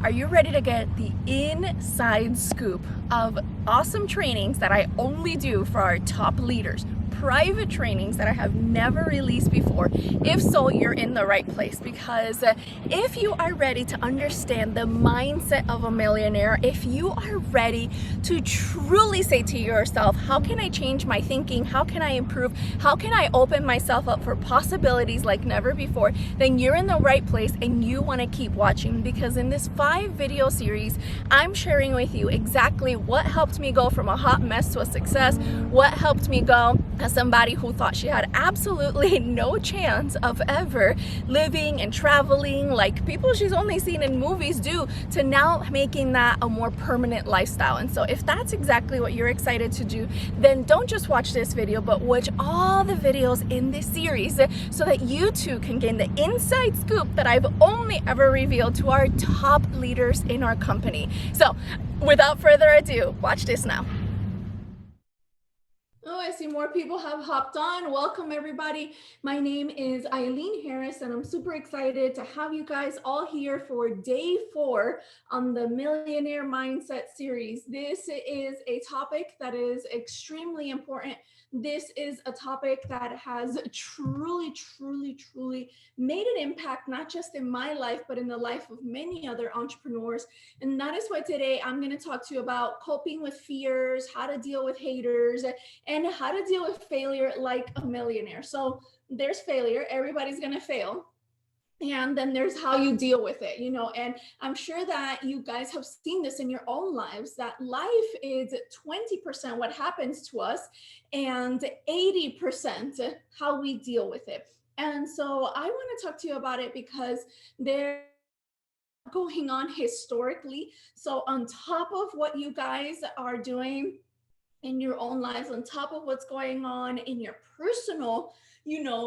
Are you ready to get the inside scoop of awesome trainings that I only do for our top leaders? Private trainings that I have never released before? If so, you're in the right place, because if you are ready to understand the mindset of a millionaire, if you are ready to truly say to yourself, how can I change my thinking? How can I improve? How can I open myself up for possibilities like never before? Then you're in the right place and you want to keep watching, because in this 5-video series, I'm sharing with you exactly what helped me go from a hot mess to a success, what helped me go as somebody who thought she had absolutely no chance of ever living and traveling like people she's only seen in movies do, to now making that a more permanent lifestyle. And so if that's exactly what you're excited to do, then don't just watch this video, but watch all the videos in this series so that you too can gain the inside scoop that I've only ever revealed to our top leaders in our company. So without further ado, watch this now. Oh, I see more people have hopped on. Welcome, everybody. My name is Ilean Harris, and I'm super excited to have you guys all here for day 4 on the Millionaire Mindset series. This is a topic that is extremely important. This is a topic that has truly made an impact, not just in my life, but in the life of many other entrepreneurs. And that is why today I'm going to talk to you about coping with fears, how to deal with haters, and how to deal with failure like a millionaire. So there's failure, everybody's going to fail. And then there's how you deal with it, and I'm sure that you guys have seen this in your own lives, that life is 20% what happens to us and 80% how we deal with it. And so I want to talk to you about it because they're going on historically. So on top of what you guys are doing in your own lives, on top of what's going on in your personal,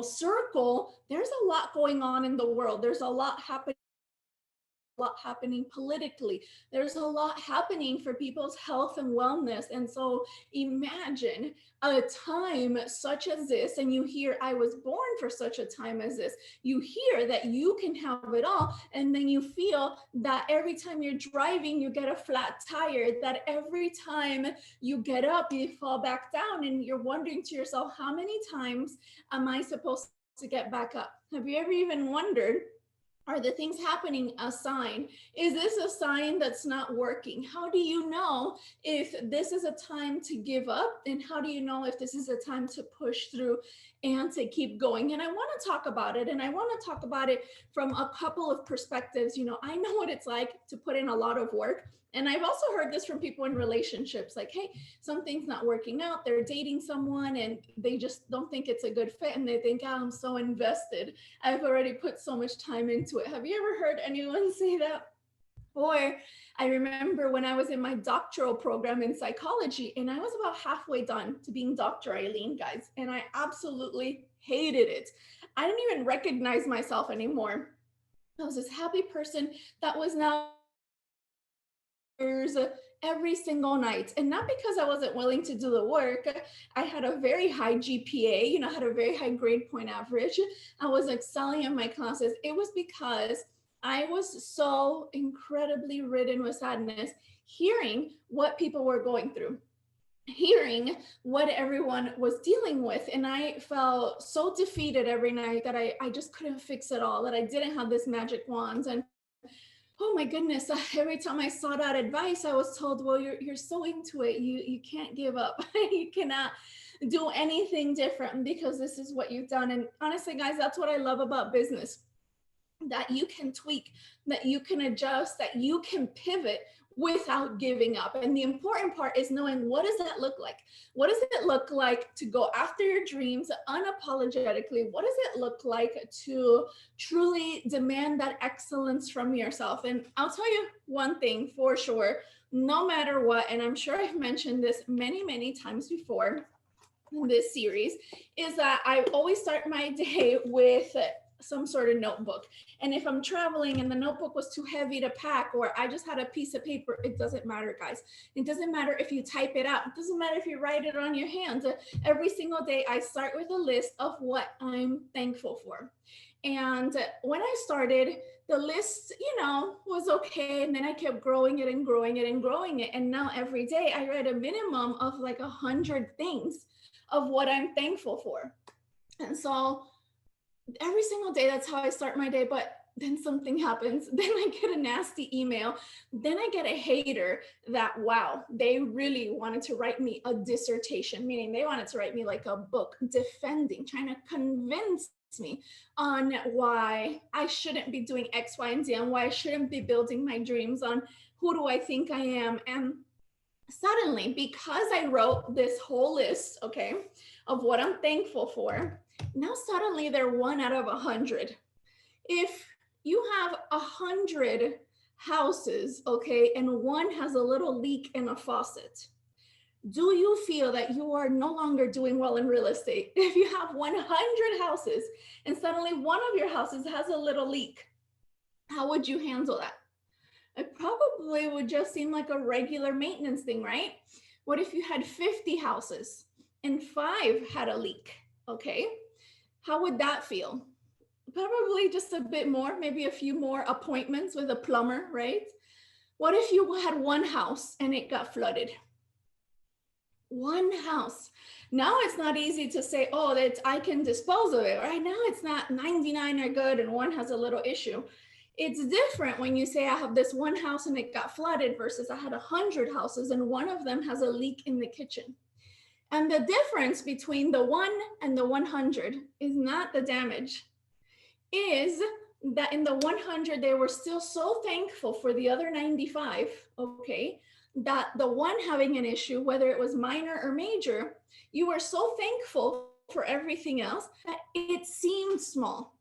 circle, there's a lot going on in the world. There's a lot happening politically. There's a lot happening for people's health and wellness. And so imagine a time such as this, and you hear, I was born for such a time as this. You hear that you can have it all, and then you feel that every time you're driving, you get a flat tire, that every time you get up, you fall back down, and you're wondering to yourself, how many times am I supposed to get back up? Have you ever even wondered, are the things happening a sign? Is this a sign that's not working? How do you know if this is a time to give up? And how do you know if this is a time to push through and to keep going? And I want to talk about it. And I want to talk about it from a couple of perspectives. I know what it's like to put in a lot of work. And I've also heard this from people in relationships, like, hey, something's not working out. They're dating someone and they just don't think it's a good fit. And they think, oh, I'm so invested. I've already put so much time into it. Have you ever heard anyone say that? Or I remember when I was in my doctoral program in psychology, and I was about halfway done to being Dr. Ilean, guys, and I absolutely hated it. I didn't even recognize myself anymore. I was this happy person that was now every single night. And not because I wasn't willing to do the work. I had a very high GPA, had a very high grade point average. I was excelling in my classes. It was because I was so incredibly ridden with sadness, hearing what people were going through, hearing what everyone was dealing with. And I felt so defeated every night that I just couldn't fix it all, that I didn't have this magic wand. And oh my goodness, every time I sought out advice, I was told, well, you're so into it. You can't give up. You cannot do anything different because this is what you've done. And honestly, guys, that's what I love about business, that you can tweak, that you can adjust, that you can pivot without giving up. And the important part is knowing, what does that look like? What does it look like to go after your dreams unapologetically? What does it look like to truly demand that excellence from yourself? And I'll tell you one thing for sure, no matter what, and I'm sure I've mentioned this many times before in this series, is that I always start my day with some sort of notebook. And if I'm traveling and the notebook was too heavy to pack, or I just had a piece of paper, it doesn't matter, guys. It doesn't matter if you type it out. It doesn't matter if you write it on your hands. Every single day, I start with a list of what I'm thankful for. And when I started the list, was okay. And then I kept growing it and growing it and growing it. And now every day I write a minimum of like 100 things of what I'm thankful for. And so every single day, that's how I start my day. But then something happens. Then I get a nasty email. Then I get a hater that, wow, they really wanted to write me a dissertation, meaning they wanted to write me like a book defending, trying to convince me on why I shouldn't be doing X, Y, and Z, and why I shouldn't be building my dreams, on who do I think I am. And suddenly, because I wrote this whole list, okay, of what I'm thankful for, now suddenly they're 1 out of 100. If you have 100 houses, okay, and one has a little leak in a faucet, do you feel that you are no longer doing well in real estate? If you have 100 houses and suddenly one of your houses has a little leak, how would you handle that? It probably would just seem like a regular maintenance thing, right? What if you had 50 houses and 5 had a leak? Okay, how would that feel? Probably just a bit more, maybe a few more appointments with a plumber, right? What if you had one house and it got flooded? One house. Now it's not easy to say, oh, that I can dispose of it. Right now it's not 99 are good and one has a little issue. It's different when you say I have this one house and it got flooded versus I had 100 houses and one of them has a leak in the kitchen. And the difference between the 1 and the 100 is not the damage, is that in the 100, they were still so thankful for the other 95, okay, that the one having an issue, whether it was minor or major, you were so thankful for everything else that it seemed small.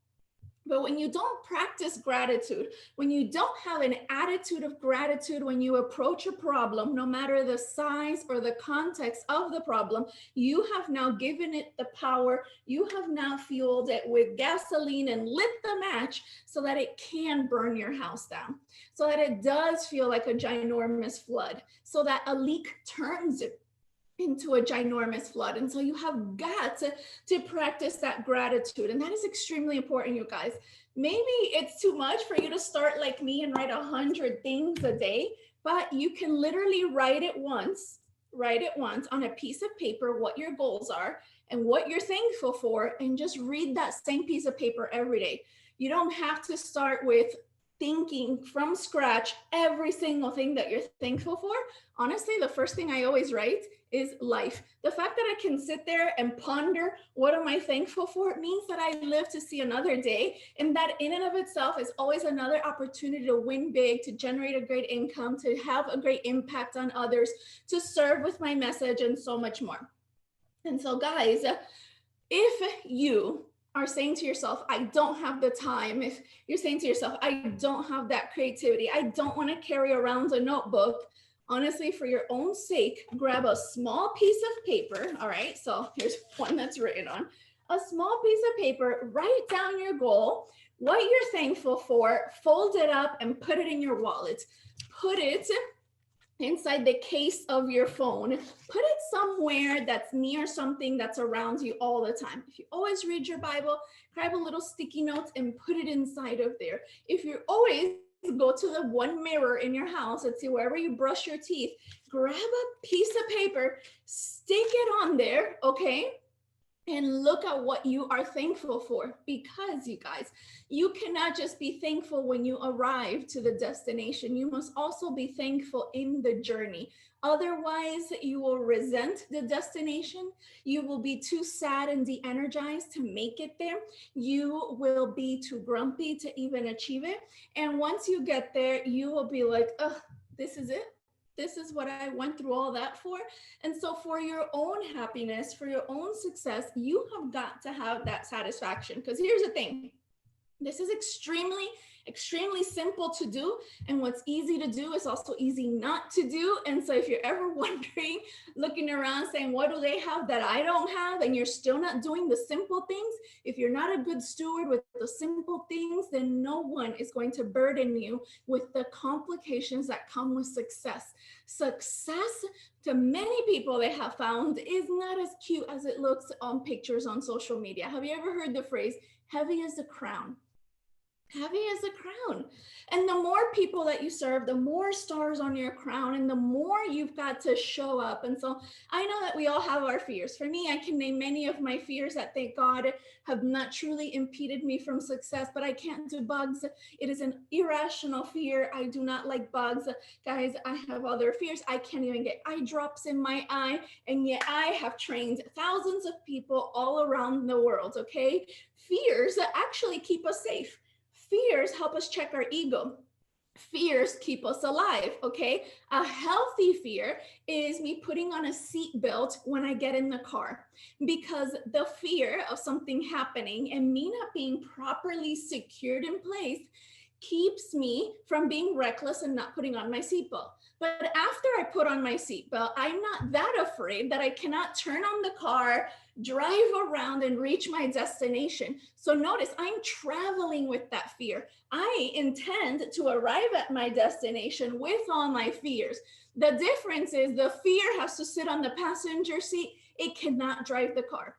But when you don't practice gratitude, when you don't have an attitude of gratitude when you approach a problem, no matter the size or the context of the problem, you have now given it the power. You have now fueled it with gasoline and lit the match so that it can burn your house down, so that it does feel like a ginormous flood, so that a leak turns it into a ginormous flood. And so you have got to practice that gratitude. And that is extremely important, you guys. Maybe it's too much for you to start like me and write 100 things a day, but you can literally write it once on a piece of paper, what your goals are and what you're thankful for, and just read that same piece of paper every day. You don't have to start with thinking from scratch every single thing that you're thankful for. Honestly, the first thing I always write is life. The fact that I can sit there and ponder what am I thankful for means that I live to see another day, and that in and of itself is always another opportunity to win big, to generate a great income, to have a great impact on others, to serve with my message, and so much more. And so guys, if you are saying to yourself, I don't have the time, if you're saying to yourself, I don't have that creativity, I don't want to carry around a notebook, honestly, for your own sake, grab a small piece of paper. All right, so here's one that's written on a small piece of paper. Write down your goal, what you're thankful for, fold it up and put it in your wallet. Put it inside the case of your phone. Put it somewhere that's near something that's around you all the time. If you always read your Bible, grab a little sticky note and put it inside of there. If you always go to the one mirror in your house, let's see, wherever you brush your teeth, grab a piece of paper, stick it on there, okay? And look at what you are thankful for, because you guys, you cannot just be thankful when you arrive to the destination. You must also be thankful in the journey. Otherwise, you will resent the destination. You will be too sad and de-energized to make it there. You will be too grumpy to even achieve it. And once you get there, you will be like, oh, this is it. This is what I went through all that for. And so for your own happiness, for your own success, you have got to have that satisfaction. Because here's the thing. This is extremely simple to do. And what's easy to do is also easy not to do. And so if you're ever wondering, looking around saying, what do they have that I don't have? And you're still not doing the simple things. If you're not a good steward with the simple things, then no one is going to burden you with the complications that come with success. Success, to many people they have found, is not as cute as it looks on pictures on social media. Have you ever heard the phrase, heavy as a crown? Heavy as a crown. And the more people that you serve, the more stars on your crown, and the more you've got to show up. And so I know that we all have our fears. For me, I can name many of my fears that, thank God, have not truly impeded me from success, but I can't do bugs. It is an irrational fear. I do not like bugs. Guys, I have other fears. I can't even get eye drops in my eye. And yet I have trained thousands of people all around the world, okay? Fears actually keep us safe. Fears help us check our ego. Fears keep us alive, okay? A healthy fear is me putting on a seatbelt when I get in the car, because the fear of something happening and me not being properly secured in place keeps me from being reckless and not putting on my seatbelt. But after I put on my seatbelt, I'm not that afraid that I cannot turn on the car, drive around, and reach my destination. So notice I'm traveling with that fear. I intend to arrive at my destination with all my fears. The difference is the fear has to sit on the passenger seat. It cannot drive the car.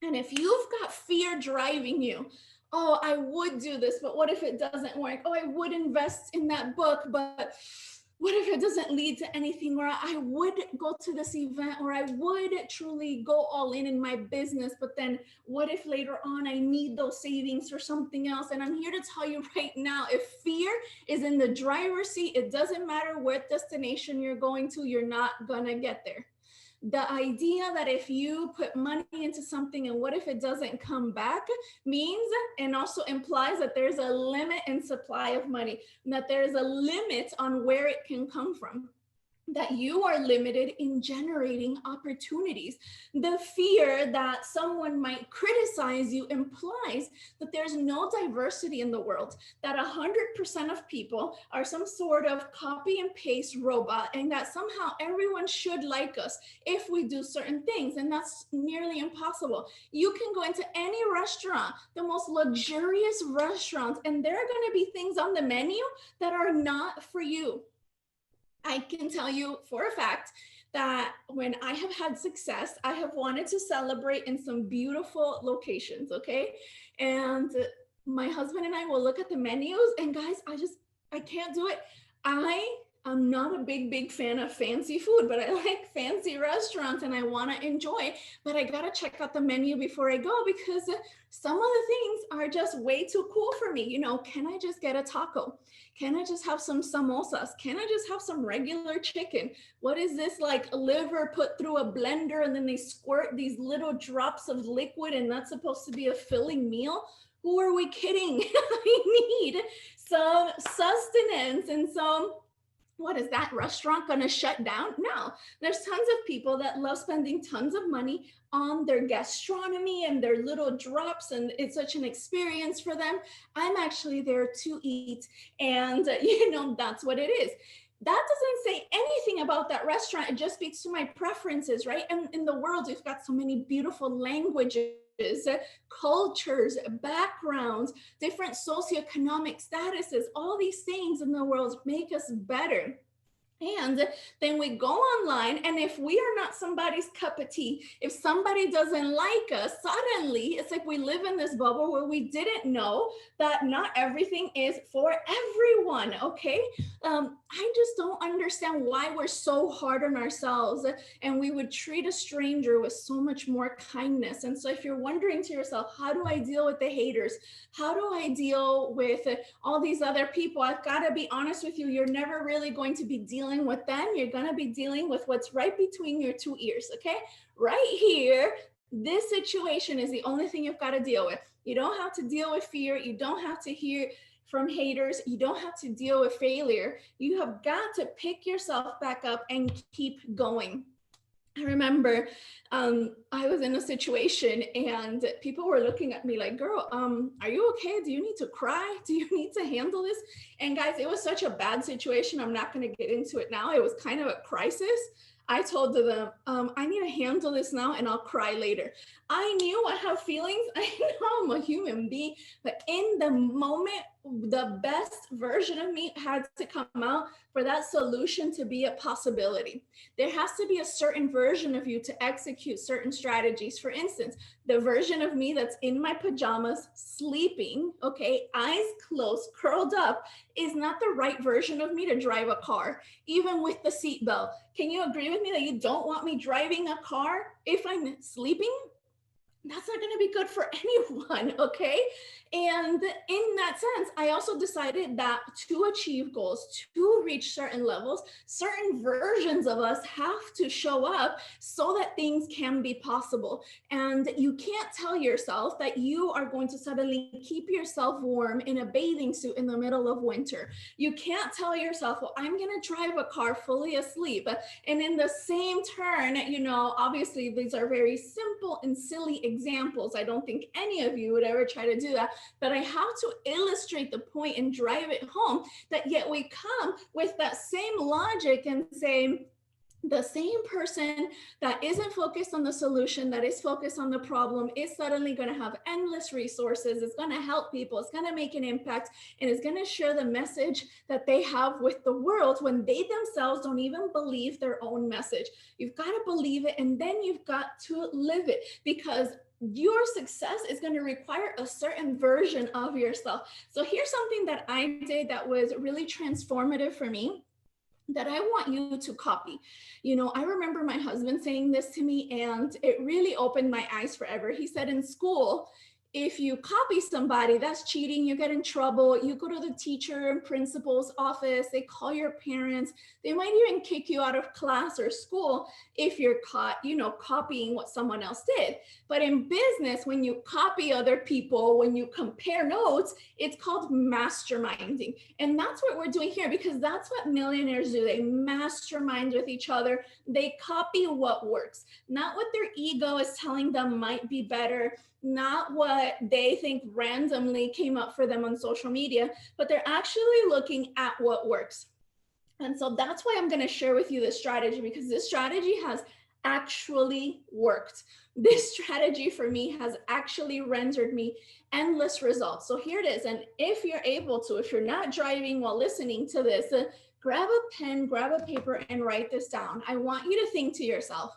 And if you've got fear driving you, oh, I would do this, but what if it doesn't work? Oh, I would invest in that book, but what if it doesn't lead to anything? Or I would go to this event, or I would truly go all in my business, but then what if later on I need those savings for something else? And I'm here to tell you right now, if fear is in the driver's seat, it doesn't matter what destination you're going to, you're not gonna get there. The idea that if you put money into something and what if it doesn't come back means, and also implies, that there's a limit in supply of money, and that there's a limit on where it can come from, that you are limited in generating opportunities. The fear that someone might criticize you implies that there's no diversity in the world, that 100% of people are some sort of copy and paste robot, and that somehow everyone should like us if we do certain things. And that's nearly impossible. You can go into any restaurant, the most luxurious restaurants, and there are going to be things on the menu that are not for you. I can tell you for a fact that when I have had success, I have wanted to celebrate in some beautiful locations, okay? And my husband and I will look at the menus, and guys, I can't do it. I'm not a big fan of fancy food, but I like fancy restaurants and I want to enjoy, but I got to check out the menu before I go, because some of the things are just way too cool for me. You know, can I just get a taco? Can I just have some samosas? Can I just have some regular chicken? What is this, like liver put through a blender and then they squirt these little drops of liquid and that's supposed to be a filling meal? Who are we kidding? I need some sustenance. And so what is that restaurant going to shut down? No, there's tons of people that love spending tons of money on their gastronomy and their little drops, and it's such an experience for them. I'm actually there to eat, and that's what it is. That doesn't say anything about that restaurant. It just speaks to my preferences, right? And in the world, we've got so many beautiful languages, cultures, backgrounds, different socioeconomic statuses. All these things in the world make us better. And then we go online, and if we are not somebody's cup of tea, if somebody doesn't like us, suddenly it's like we live in this bubble where we didn't know that not everything is for everyone, okay? I just don't understand why we're so hard on ourselves and we would treat a stranger with so much more kindness. And so if you're wondering to yourself, how do I deal with the haters? How do I deal with all these other people? I've got to be honest with you, you're never really going to be dealing with them. You're going to be dealing with what's right between your two ears, okay? Right here, this situation is the only thing you've got to deal with. You don't have to deal with fear. You don't have to hear from haters. You don't have to deal with failure. You have got to pick yourself back up and keep going. I remember I was in a situation and people were looking at me like, girl, are you okay? Do you need to cry? Do you need to handle this? And guys, it was such a bad situation. I'm not going to get into it now. It was kind of a crisis. I told them, I need to handle this now and I'll cry later. I knew I have feelings. I know I'm a human being, but in the moment the best version of me had to come out for that solution to be a possibility. There has to be a certain version of you to execute certain strategies. For instance, the version of me that's in my pajamas, sleeping, okay, eyes closed, curled up, is not the right version of me to drive a car, even with the seatbelt. Can you agree with me that you don't want me driving a car if I'm sleeping? That's not going to be good for anyone, okay? And in that sense, I also decided that to achieve goals, to reach certain levels, certain versions of us have to show up so that things can be possible. And you can't tell yourself that you are going to suddenly keep yourself warm in a bathing suit in the middle of winter. You can't tell yourself, well, I'm going to drive a car fully asleep. And in the same turn, you know, obviously these are very simple and silly examples. I don't think any of you would ever try to do that, but I have to illustrate the point and drive it home that yet we come with that same logic and say, the same person that isn't focused on the solution, that is focused on the problem, is suddenly going to have endless resources. It's going to help people. It's going to make an impact, and it's going to share the message that they have with the world when they themselves don't even believe their own message. You've got to believe it, and then you've got to live it, because your success is going to require a certain version of yourself. So here's something that I did that was really transformative for me, that I want you to copy. You know, I remember my husband saying this to me, and it really opened my eyes forever. He said, in school, if you copy somebody, that's cheating. You get in trouble. You go to the teacher and principal's office. They call your parents. They might even kick you out of class or school if you're caught, you know, copying what someone else did. But in business, when you copy other people, when you compare notes, it's called masterminding. And that's what we're doing here, because that's what millionaires do. They mastermind with each other. They copy what works, not what their ego is telling them might be better, not what they think randomly came up for them on social media, but they're actually looking at what works. And so that's why I'm going to share with you this strategy, because this strategy has actually worked. This strategy for me has actually rendered me endless results. So here it is. And if you're able to, if you're not driving while listening to this, grab a pen, grab a paper, and write this down. I want you to think to yourself,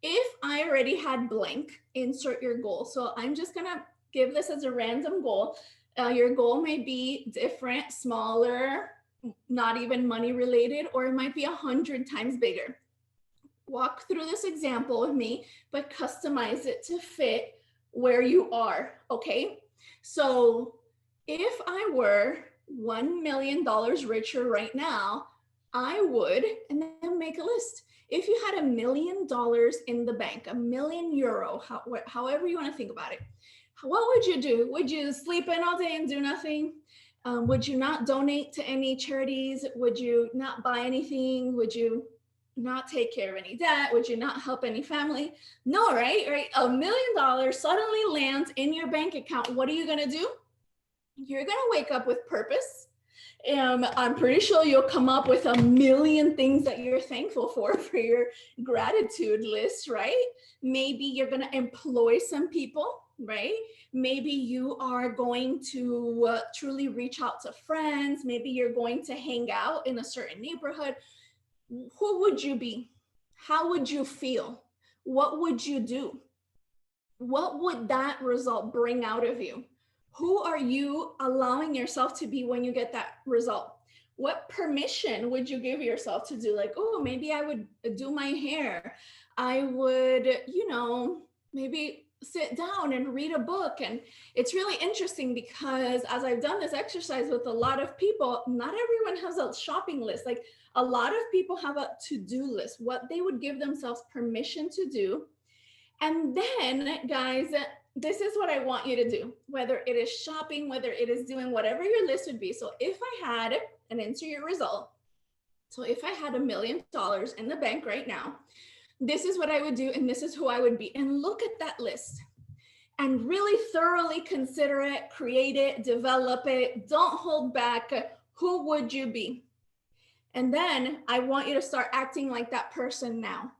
if I already had blank, insert your goal. So I'm just going to give this as a random goal. Your goal may be different, smaller, not even money related, or it might be 100 times bigger. Walk through this example with me, but customize it to fit where you are, okay? So if I were $1 million richer right now, I would, and then make a list. If you had $1 million in the bank, €1,000,000, however you want to think about it, what would you do? Would you sleep in all day and do nothing? Would you not donate to any charities? Would you not buy anything? Would you not take care of any debt? Would you not help any family? No, right? $1 million suddenly lands in your bank account. What are you going to do? You're going to wake up with purpose. I'm pretty sure you'll come up with 1,000,000 things that you're thankful for your gratitude list, right? Maybe you're going to employ some people, right? Maybe you are going to truly reach out to friends. Maybe you're going to hang out in a certain neighborhood. Who would you be? How would you feel? What would you do? What would that result bring out of you? Who are you allowing yourself to be when you get that result? What permission would you give yourself to do? Like, oh, maybe I would do my hair. I would, you know, maybe sit down and read a book. And it's really interesting because as I've done this exercise with a lot of people, not everyone has a shopping list. Like a lot of people have a to-do list, what they would give themselves permission to do. And then, guys, this is what I want you to do, whether it is shopping, whether it is doing whatever your list would be. So if I had an insert your result, so if I had $1 million in the bank right now, this is what I would do, and this is who I would be. And look at that list and really thoroughly consider it, create it, develop it. Don't hold back. Who would you be? And then I want you to start acting like that person now.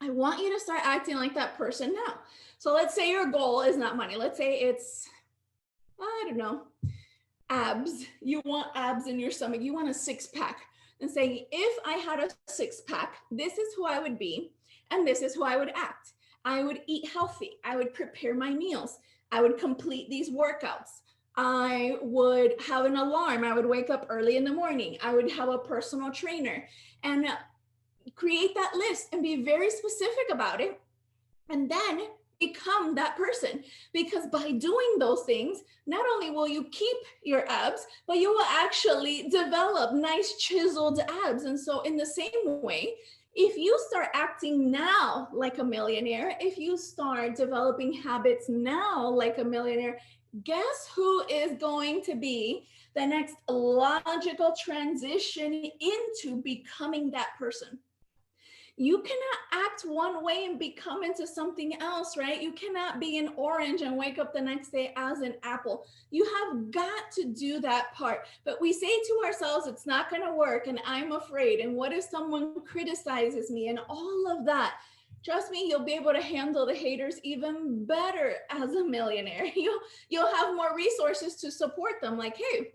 I want you to start acting like that person now. So let's say your goal is not money. Let's say it's, I don't know, abs. You want abs in your stomach. You want a six pack. And saying, if I had a six pack, this is who I would be, and this is who I would act. I would eat healthy. I would prepare my meals. I would complete these workouts. I would have an alarm. I would wake up early in the morning. I would have a personal trainer and create that list and be very specific about it. And then become that person, because by doing those things, not only will you keep your abs, but you will actually develop nice chiseled abs. And so in the same way, if you start acting now like a millionaire, if you start developing habits now like a millionaire, guess who is going to be the next logical transition into becoming that person? You cannot act one way and become into something else, right? You cannot be an orange and wake up the next day as an apple. You have got to do that part. But we say to ourselves, it's not going to work, and I'm afraid. And what if someone criticizes me and all of that? Trust me, you'll be able to handle the haters even better as a millionaire. You'll have more resources to support them. Like, hey,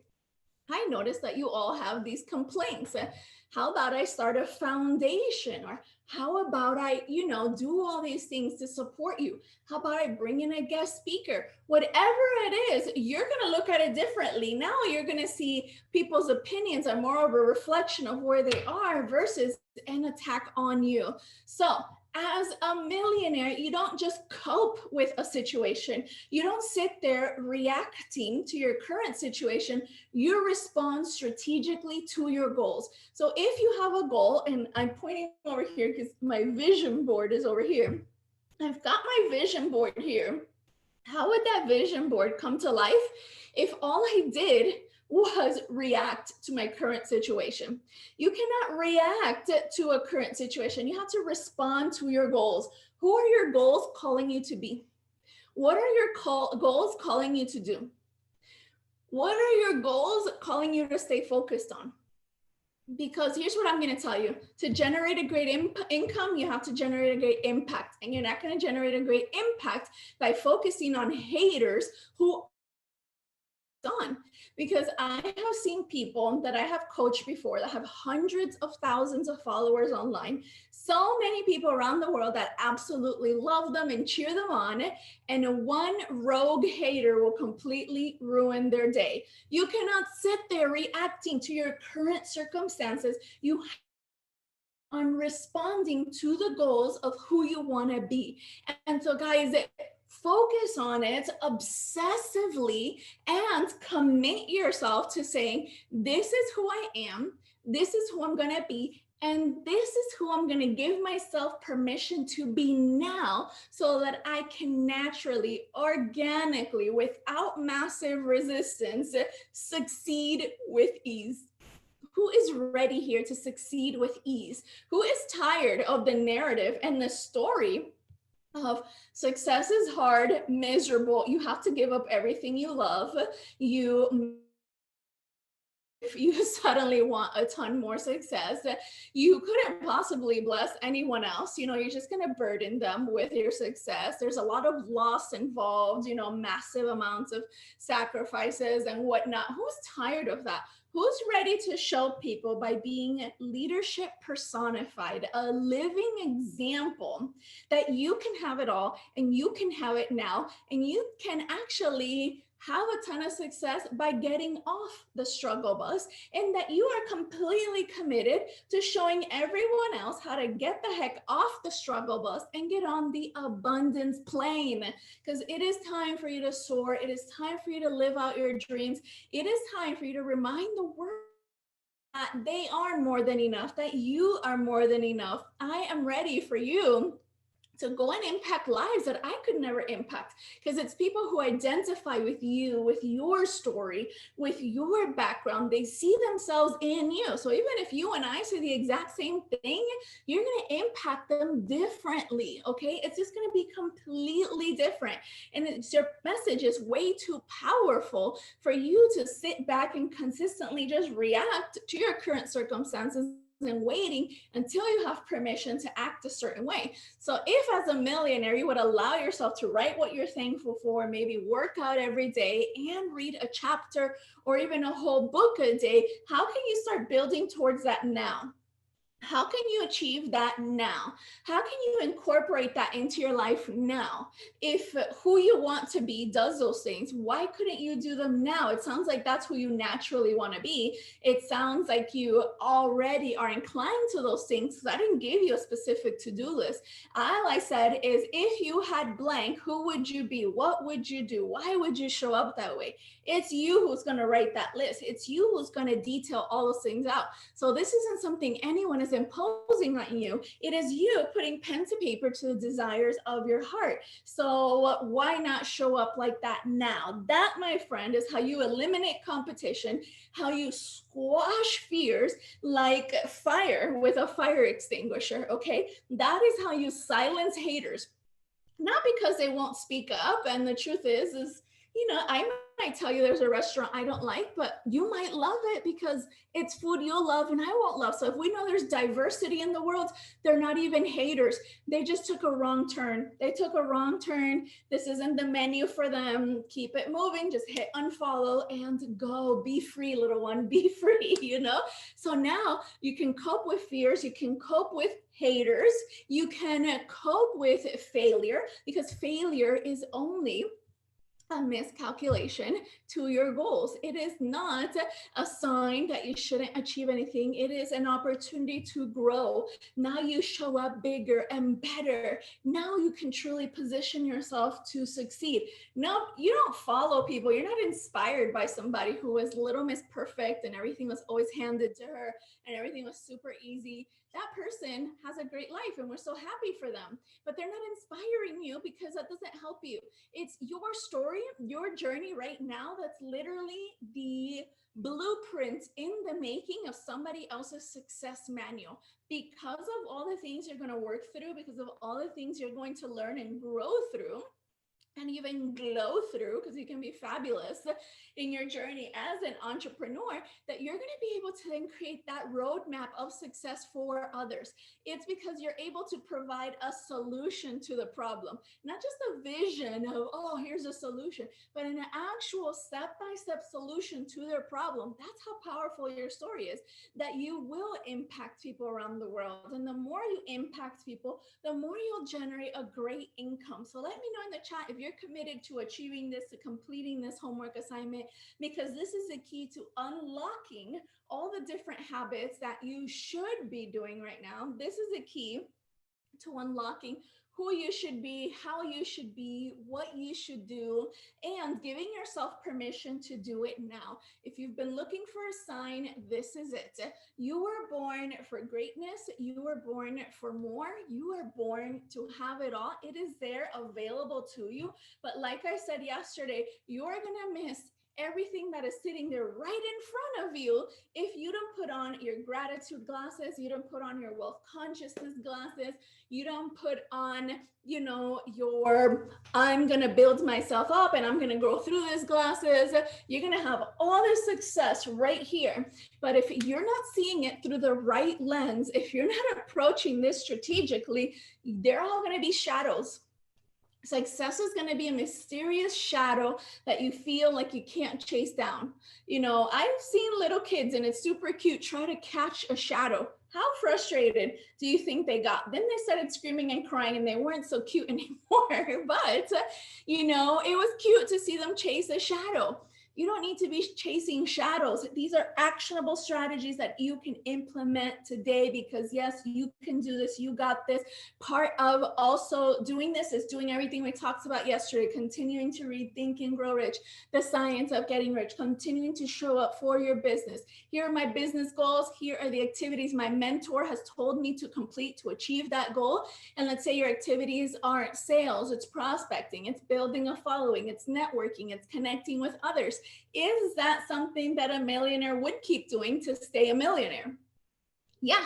I noticed that you all have these complaints. How about I start a foundation? Or how about I, do all these things to support you? How about I bring in a guest speaker? Whatever it is, you're going to look at it differently. Now you're going to see people's opinions are more of a reflection of where they are versus an attack on you. So as a millionaire, you don't just cope with a situation. You don't sit there reacting to your current situation. You respond strategically to your goals. So if you have a goal, and I'm pointing over here because my vision board is over here. I've got my vision board here. How would that vision board come to life if all I did was react to my current situation? You cannot react to a current situation. You have to respond to your goals. Who are your goals calling you to be? What are your goals calling you to do? What are your goals calling you to stay focused on? Because here's what I'm going to tell you. To generate a great income, you have to generate a great impact. And you're not going to generate a great impact by focusing on haters who on, because I have seen people that I have coached before that have hundreds of thousands of followers online, so many people around the world that absolutely love them and cheer them on, and one rogue hater will completely ruin their day. You cannot sit there reacting to your current circumstances. You on responding to the goals of who you want to be. And so guys, focus on it obsessively and commit yourself to saying, this is who I am, this is who I'm going to be, and this is who I'm going to give myself permission to be now, so that I can naturally, organically, without massive resistance, succeed with ease. Who is ready here to succeed with ease? Who is tired of the narrative and the story of success is hard, miserable, you have to give up everything you love, if you suddenly want a ton more success, you couldn't possibly bless anyone else. You're just going to burden them with your success. There's a lot of loss involved, massive amounts of sacrifices and whatnot. Who's tired of that? Who's ready to show people by being leadership personified, a living example that you can have it all and you can have it now, and you can actually have a ton of success by getting off the struggle bus, and that you are completely committed to showing everyone else how to get the heck off the struggle bus and get on the abundance plane. Because it is time for you to soar. It is time for you to live out your dreams. It is time for you to remind the world that they are more than enough, that you are more than enough. I am ready for you to go and impact lives that I could never impact, because it's people who identify with you, with your story, with your background. They see themselves in you. So even if you and I say the exact same thing, you're going to impact them differently. Okay. It's just going to be completely different. And your message is way too powerful for you to sit back and consistently just react to your current circumstances and waiting until you have permission to act a certain way. So if as a millionaire, you would allow yourself to write what you're thankful for, maybe work out every day and read a chapter or even a whole book a day, how can you start building towards that now? How can you achieve that now? How can you incorporate that into your life now? If who you want to be does those things, why couldn't you do them now? It sounds like that's who you naturally want to be. It sounds like you already are inclined to those things because I didn't give you a specific to-do list. All I said is if you had blank, who would you be? What would you do? Why would you show up that way? It's you who's going to write that list. It's you who's going to detail all those things out. So this isn't something anyone is imposing on you. It is you putting pen to paper to the desires of your heart. So why not show up like that now? That, my friend, is how you eliminate competition, how you squash fears like fire with a fire extinguisher, okay? That is how you silence haters. Not because they won't speak up. And the truth is, I might tell you there's a restaurant I don't like, but you might love it because it's food you'll love and I won't love. So if we know there's diversity in the world, they're not even haters. They just took a wrong turn. They took a wrong turn. This isn't the menu for them. Keep it moving. Just hit unfollow and go. Be free, little one. Be free, So now you can cope with fears. You can cope with haters. You can cope with failure because failure is only a miscalculation to your goals. It is not a sign that you shouldn't achieve anything. It is an opportunity to grow. Now you show up bigger and better. Now you can truly position yourself to succeed. No, you don't follow people. You're not inspired by somebody who was Little Miss Perfect and everything was always handed to her and everything was super easy. That person has a great life and we're so happy for them, but they're not inspiring you because that doesn't help you. It's your story, your journey right now that's literally the blueprint in the making of somebody else's success manual. Because of all the things you're going to work through, because of all the things you're going to learn and grow through, and even glow through, because you can be fabulous in your journey as an entrepreneur, that you're going to be able to then create that roadmap of success for others. It's because you're able to provide a solution to the problem, not just a vision of, oh, here's a solution, but an actual step-by-step solution to their problem. That's how powerful your story is, that you will impact people around the world. And the more you impact people, the more you'll generate a great income. So let me know in the chat if you're committed to achieving this, to completing this homework assignment, because this is the key to unlocking all the different habits that you should be doing right now. This is the key to unlocking who you should be, how you should be, what you should do, and giving yourself permission to do it now. If you've been looking for a sign, this is it. You were born for greatness. You were born for more. You were born to have it all. It is there available to you. But like I said yesterday, you're going to miss everything that is sitting there right in front of you if you don't put on your gratitude glasses, you don't put on your wealth consciousness glasses, you don't put on, your I'm going to build myself up and I'm going to grow through this glasses. You're going to have all this success right here. But if you're not seeing it through the right lens, if you're not approaching this strategically, they're all going to be shadows. Success is going to be a mysterious shadow that you feel like you can't chase down. I've seen little kids, and it's super cute, try to catch a shadow. How frustrated do you think they got? Then they started screaming and crying, and they weren't so cute anymore. But, it was cute to see them chase a shadow. You don't need to be chasing shadows. These are actionable strategies that you can implement today because, yes, you can do this. You got this. Part of also doing this is doing everything we talked about yesterday, continuing to read Think and Grow Rich, The Science of Getting Rich, continuing to show up for your business. Here are my business goals. Here are the activities my mentor has told me to complete to achieve that goal. And let's say your activities are sales, it's prospecting, it's building a following, it's networking, it's connecting with others. Is that something that a millionaire would keep doing to stay a millionaire? Yeah,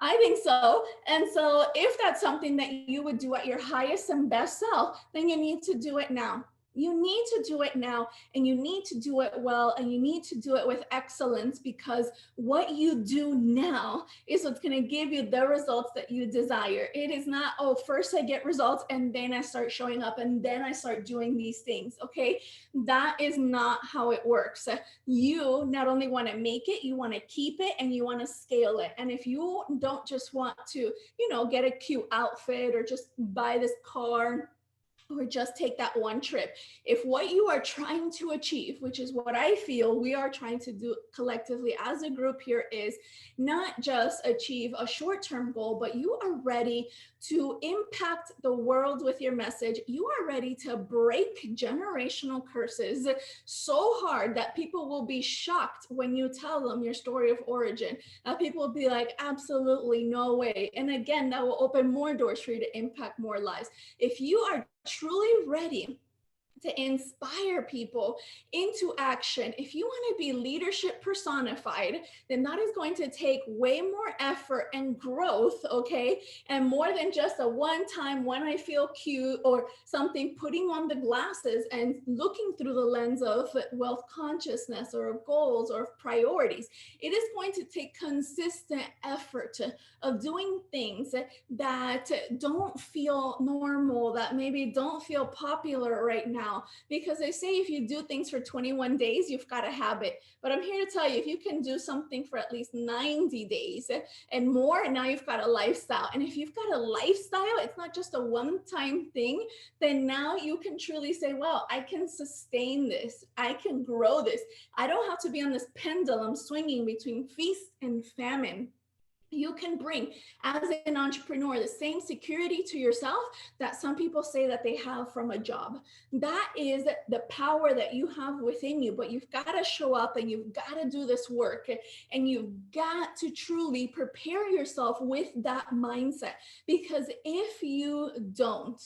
I think so. And so if that's something that you would do at your highest and best self, then you need to do it now. You need to do it now, and you need to do it well, and you need to do it with excellence, because what you do now is what's going to give you the results that you desire. It is not, oh, first I get results and then I start showing up and then I start doing these things. Okay. That is not how it works. You not only want to make it, you want to keep it, and you want to scale it. And if you don't just want to, get a cute outfit or just buy this car or just take that one trip. If what you are trying to achieve, which is what I feel we are trying to do collectively as a group here, is not just achieve a short-term goal, but you are ready to impact the world with your message. You are ready to break generational curses so hard that people will be shocked when you tell them your story of origin. People will be like, absolutely no way. And again, that will open more doors for you to impact more lives. If you are truly ready to inspire people into action, if you want to be leadership personified, then that is going to take way more effort and growth, okay? And more than just a one time, when I feel cute or something, putting on the glasses and looking through the lens of wealth consciousness or of goals or of priorities. It is going to take consistent effort of doing things that don't feel normal, that maybe don't feel popular right now. Because they say if you do things for 21 days, you've got a habit. But I'm here to tell you, if you can do something for at least 90 days and more, now you've got a lifestyle. And if you've got a lifestyle, it's not just a one-time thing, then now you can truly say, well, I can sustain this. I can grow this. I don't have to be on this pendulum swinging between feast and famine. You can bring, as an entrepreneur, the same security to yourself that some people say that they have from a job. That is the power that you have within you, but you've got to show up and you've got to do this work, and you've got to truly prepare yourself with that mindset. Because if you don't,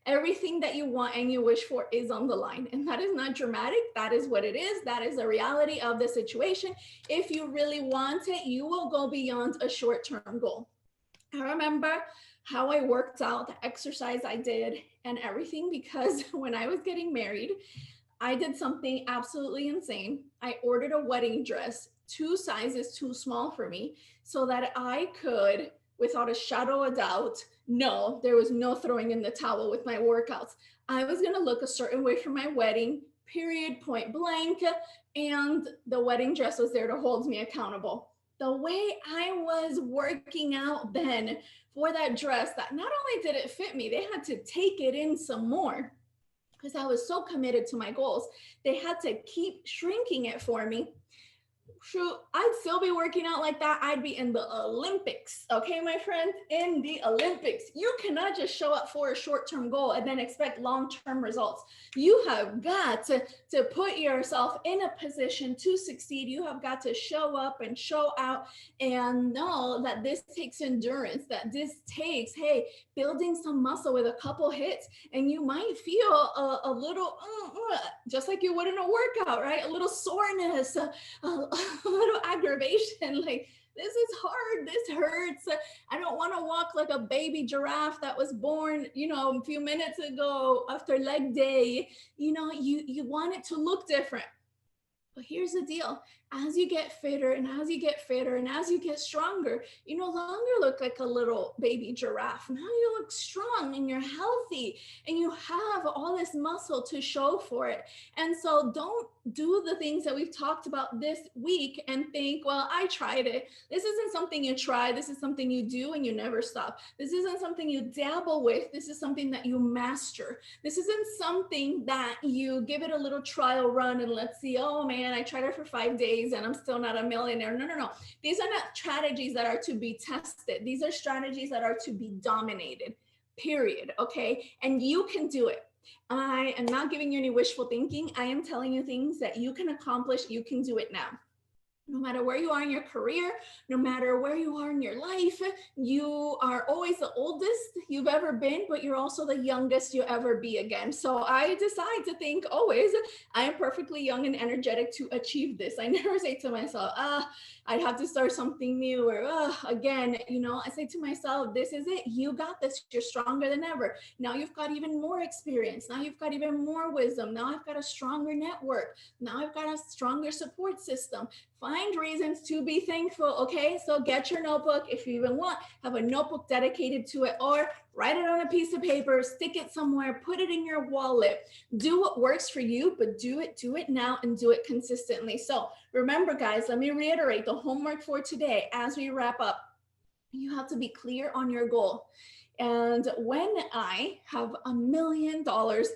everything that you want and you wish for is on the line. And that is not dramatic. That is what it is. That is the reality of the situation. If you really want it, you will go beyond a short-term goal. I remember how I worked out, the exercise I did and everything, because when I was getting married, I did something absolutely insane. I ordered a wedding dress 2 sizes too small for me, so that I could, without a shadow of doubt, no, there was no throwing in the towel with my workouts. I was going to look a certain way for my wedding, period, point blank. And the wedding dress was there to hold me accountable. The way I was working out then for that dress, that not only did it fit me, they had to take it in some more because I was so committed to my goals. They had to keep shrinking it for me. Shoot, I'd still be working out like that. I'd be in the Olympics. Okay, my friend, in the Olympics. You cannot just show up for a short-term goal and then expect long-term results. You have got to put yourself in a position to succeed. You have got to show up and show out and know that this takes endurance, that this takes, hey, building some muscle with a couple hits, and you might feel a little, just like you would in a workout, right? A little soreness, a little aggravation, like, this is hard, this hurts, I don't want to walk like a baby giraffe that was born, a few minutes ago after leg day. You want it to look different. But here's the deal. As you get fitter and as you get fitter and as you get stronger, you no longer look like a little baby giraffe. Now you look strong and you're healthy and you have all this muscle to show for it. And so don't do the things that we've talked about this week and think, well, I tried it. This isn't something you try. This is something you do and you never stop. This isn't something you dabble with. This is something that you master. This isn't something that you give it a little trial run and let's see, oh man, I tried it for 5 days and I'm still not a millionaire. No. These are not strategies that are to be tested. These are strategies that are to be dominated, period. Okay. And you can do it. I am not giving you any wishful thinking. I am telling you things that you can accomplish. You can do it now. No matter where you are in your career, no matter where you are in your life, you are always the oldest you've ever been, but you're also the youngest you'll ever be again. So I decide to think always, I am perfectly young and energetic to achieve this. I never say to myself, I'd have to start something new, or again, I say to myself, this is it. You got this. You're stronger than ever. Now you've got even more experience. Now you've got even more wisdom. Now I've got a stronger network. Now I've got a stronger support system. Find reasons to be thankful, okay? So get your notebook. If you even want, have a notebook dedicated to it, or write it on a piece of paper, stick it somewhere, put it in your wallet. Do what works for you, but do it now, and do it consistently. So remember, guys, let me reiterate the homework for today as we wrap up. You have to be clear on your goal. And when I have $1 million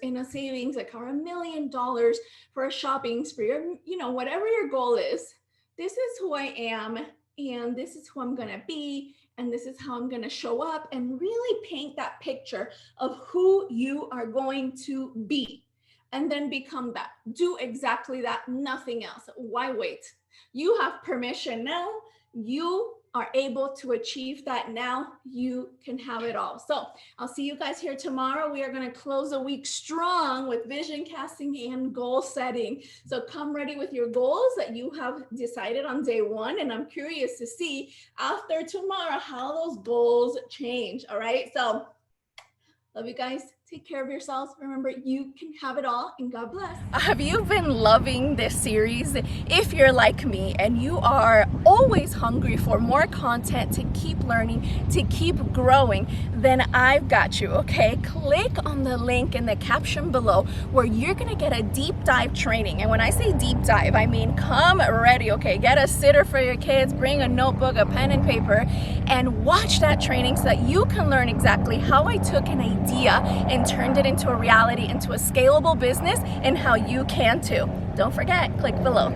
in a savings account, $1 million for a shopping spree, or whatever your goal is, this is who I am, and this is who I'm gonna be, and this is how I'm gonna show up, and really paint that picture of who you are going to be, and then become that. Do exactly that, nothing else. Why wait? You have permission now. You are able to achieve that now. You can have it all. So I'll see you guys here tomorrow. We are going to close the week strong with vision casting and goal setting. So come ready with your goals that you have decided on day one. And I'm curious to see after tomorrow how those goals change. All right. So love you guys. Take care of yourselves. Remember, you can have it all, and God bless. Have you been loving this series? If you're like me and you are always hungry for more content to keep learning, to keep growing, then I've got you, okay? Click on the link in the caption below where you're gonna get a deep dive training. And when I say deep dive, I mean come ready, okay? Get a sitter for your kids, bring a notebook, a pen and paper, and watch that training so that you can learn exactly how I took an idea and turned it into a reality, into a scalable business, and how you can too. Don't forget, click below.